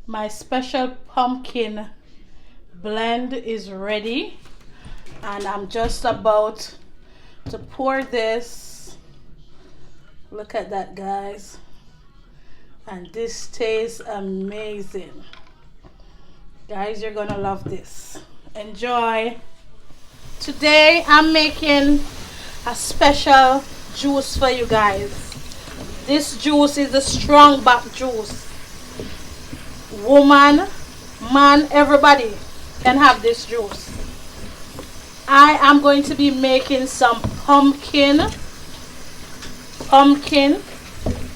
My special pumpkin blend is ready, and I'm just about to pour this. Look at that, guys. And this tastes amazing. Guys, you're gonna love this. Enjoy. Today I'm making a special juice for you guys. This juice is a strong back juice. Woman, man, everybody can have this juice. I am going to be making some pumpkin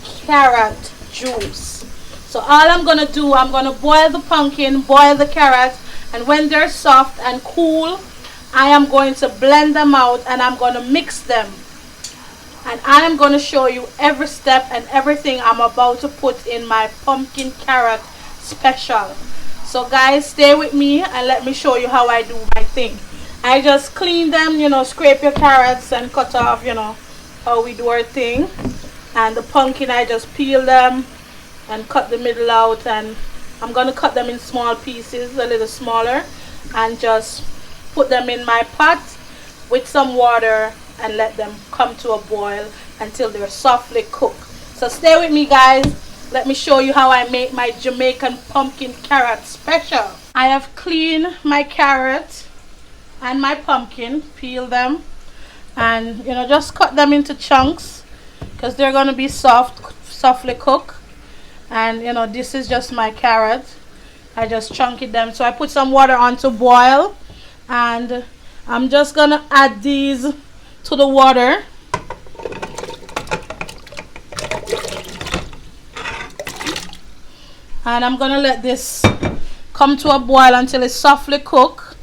carrot juice. So all I'm gonna do, I'm gonna boil the pumpkin, boil the carrot, and when they're soft and cool, I am going to blend them out and I'm gonna mix them. And I am gonna show you every step and everything I'm about to put in my pumpkin carrot special. So guys, stay with me and let me show you how I do my thing. I just clean them, scrape your carrots and cut off, how we do our thing. And the pumpkin, I just peel them and cut the middle out, and I'm going to cut them in small pieces, a little smaller, and just put them in my pot with some water and let them come to a boil until they're softly cooked. So stay with me, guys. Let me show you how I make my Jamaican pumpkin carrot special. I have cleaned my carrot and my pumpkin, peel them, and just cut them into chunks because they're going to be softly cooked. And this is just my carrot. I just chunky them. So I put some water on to boil, and I'm just going to add these to the water. And I'm going to let this come to a boil until it's softly cooked.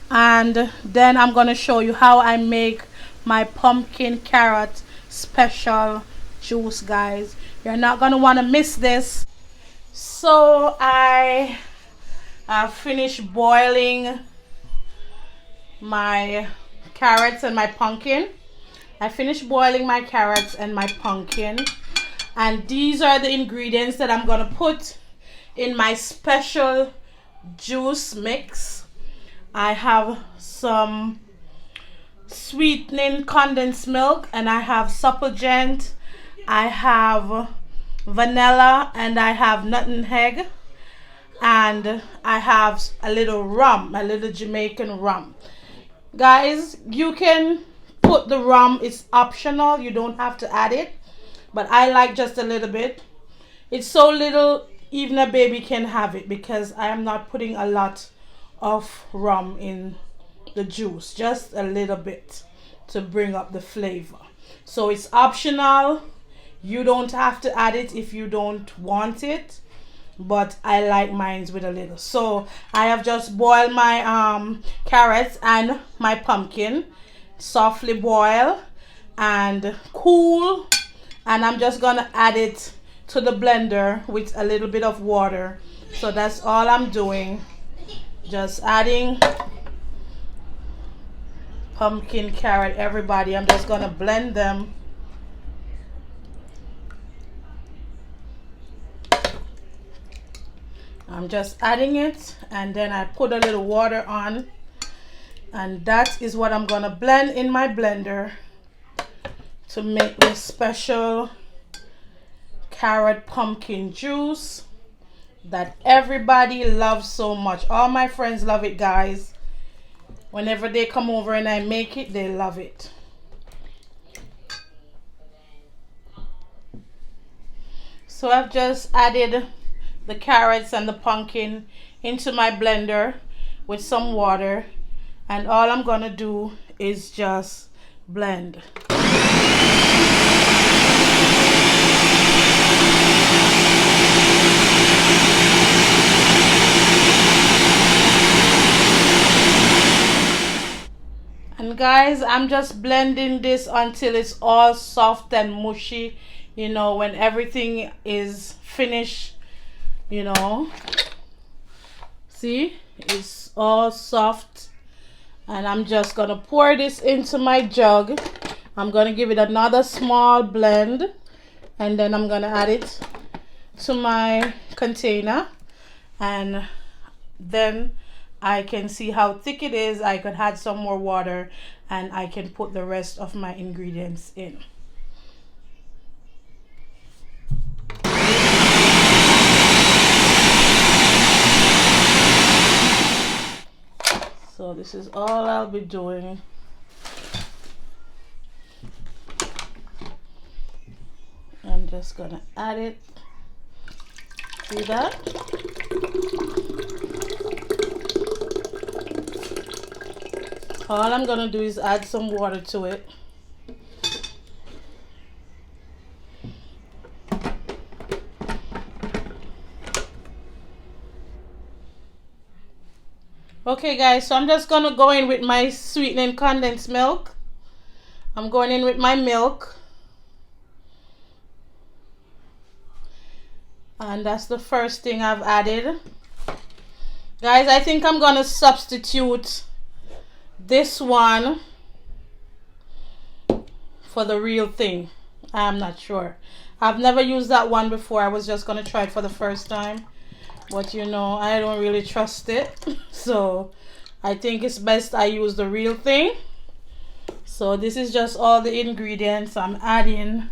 And then I'm going to show you how I make my pumpkin carrot special juice, guys. You're not going to want to miss this. So I finished boiling my carrots and my pumpkin. I finished boiling my carrots and my pumpkin. And these are the ingredients that I'm going to put in my special juice mix. I have some sweetening condensed milk, and I have Supplegent, I have vanilla, and I have nutmeg, and I have a little rum, a little Jamaican rum. Guys, you can put the rum, it's optional, you don't have to add it, but I like just a little bit. It's so little even a baby can have it, because I am not putting a lot of rum in the juice, just a little bit to bring up the flavor. So it's optional. You don't have to add it if you don't want it, but I like mine with a little. So I have just boiled my carrots and my pumpkin, softly boil and cool, and I'm just gonna add it to the blender with a little bit of water. So that's all I'm doing, just adding pumpkin carrot, everybody. I'm just gonna blend them. I'm just adding it, and then I put a little water on, and that is what I'm gonna blend in my blender to make this special carrot pumpkin juice that everybody loves so much. All my friends love it, guys. Whenever they come over and I make it, they love it. So I've just added the carrots and the pumpkin into my blender with some water, and all I'm gonna do is just blend. And guys, I'm just blending this until it's all soft and mushy. When everything is finished, see, it's all soft. And I'm just gonna pour this into my jug. I'm gonna give it another small blend, and then I'm gonna add it to my container. and then I can see how thick it is. I could add some more water and I can put the rest of my ingredients in. So this is all I'll be doing. I'm just gonna add it. See that? All I'm gonna do is add some water to it. Okay guys, so I'm just gonna go in with my sweetening condensed milk. I'm going in with my milk. And that's the first thing I've added. Guys, I think I'm gonna substitute this one for the real thing. I'm not sure. I've never used that one before. I was just gonna try it for the first time. But you know, I don't really trust it. So I think it's best I use the real thing. So this is just all the ingredients I'm adding.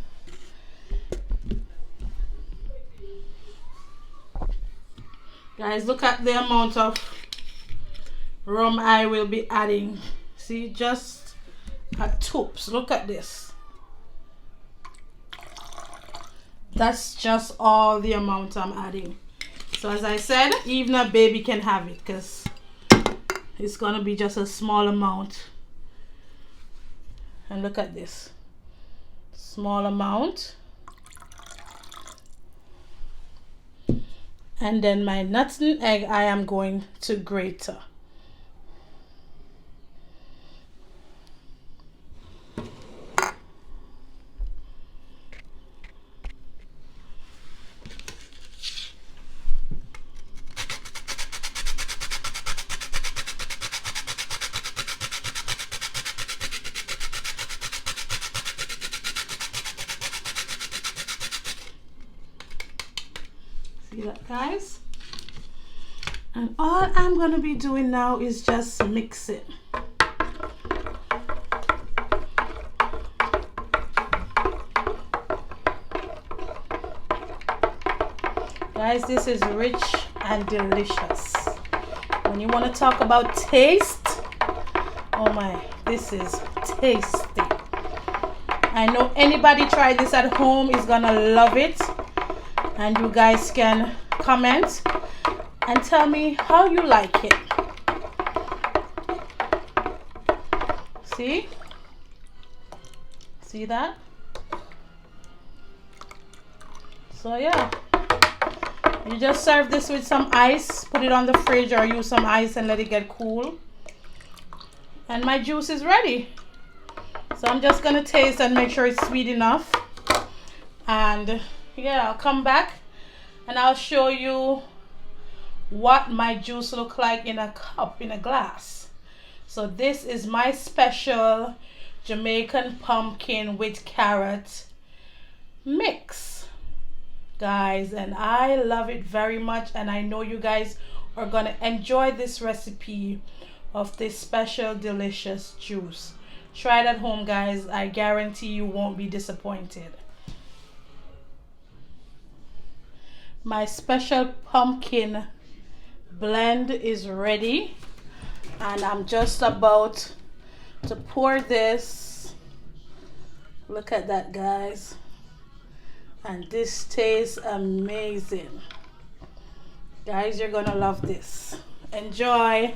Guys, look at the amount of rum I will be adding. See, just at toops. Look at this. That's just all the amount I'm adding. So as I said, even a baby can have it because it's gonna be just a small amount. And look at this. Small amount. And then my nuts and egg I am going to grate. See that, guys? And all I'm going to be doing now is just mix it. Guys, this is rich and delicious. When you want to talk about taste, oh my, this is tasty. I know anybody try this at home is gonna love it. And you guys can comment and tell me how you like it. See that? So yeah, you just serve this with some ice, put it on the fridge or use some ice and let it get cool. And my juice is ready. So I'm just gonna taste and make sure it's sweet enough. And yeah, I'll come back and I'll show you what my juice look like in a cup, in a glass. So this is my special Jamaican pumpkin with carrot mix, guys, and I love it very much, and I know you guys are gonna enjoy this recipe of this special delicious juice. Try it at home, guys. I guarantee you won't be disappointed. My special pumpkin blend is ready, and I'm just about to pour this. Look at that, guys. And this tastes amazing. Guys, you're gonna love this. Enjoy.